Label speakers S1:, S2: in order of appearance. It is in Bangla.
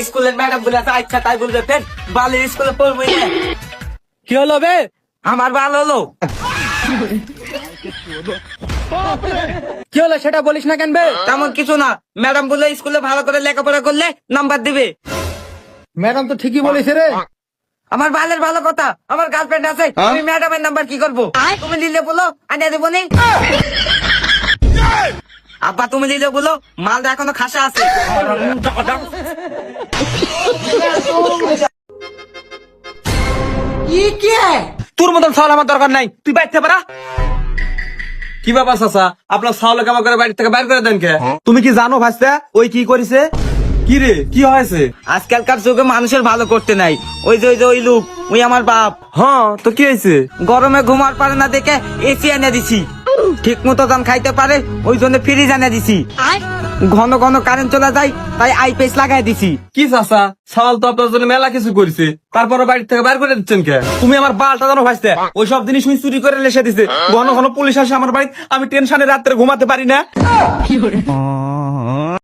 S1: স্কুলের ম্যাডাম বলে আছে, আচ্ছা তাই বলবে, ফের বালের স্কুলে পড়বো না।
S2: কি হলো বে?
S1: আমার বাল হলো।
S2: কি হলো সেটা বলিস না কেন বে?
S1: তেমন কিছু না, ম্যাডাম বলে স্কুলে ভালো করে লেখাপড়া করলে নাম্বার দিবে।
S2: ম্যাডাম তো ঠিকই বলেছে রে।
S1: আমার বালের ভালো কথা, আমার গার্লফ্রেন্ড আছে, আমি ম্যাডামের নাম্বার কি করবো? তুমি নিলে বলো, আনিয়ে দেবো নি। আব্বা তুমি নিলে বলো, মালটা এখনো খাসা আছে।
S2: তোর মতন সাল আমার দরকার নাই, তুই বাইতে পারা। কি ব্যাপার চাচা, আপনার সাউলে কামা করে বাড়ি থেকে বাইর করে দেন কে? তুমি কি জানো ভাইস্তা ওই কি করেছে? কি রে, কি হয়েছে?
S1: আজকালকার যুগে মানুষের ভালো করতে নাই। ওই লোক, ওই আমার বাপ।
S2: হ্যাঁ তো কি হয়েছে?
S1: গরমে ঘুমার পারে না দেখে এসি এনে দিছি, ঠিক মতো দাম খাইতে পারে ওই জন্য ফ্রিজ এনে দিছি। ঘন ঘন কারেন্ট চলে যায় তাই আইপিএস লাগাই দিছি।
S2: কি চাচা, সাল তো আপনার জন্য মেলা কিছু করেছে, তারপরে বাড়ি থেকে বাইর করে দিচ্ছেন কে? তুমি আমার বালটা জানো ভাইস্তা, ওই সব জিনিস আমি চুরি করে লেসে দিছে। ঘন ঘন পুলিশ আসে আমার বাড়ি, আমি টেনশনে রাত্রে ঘুমাতে পারি না।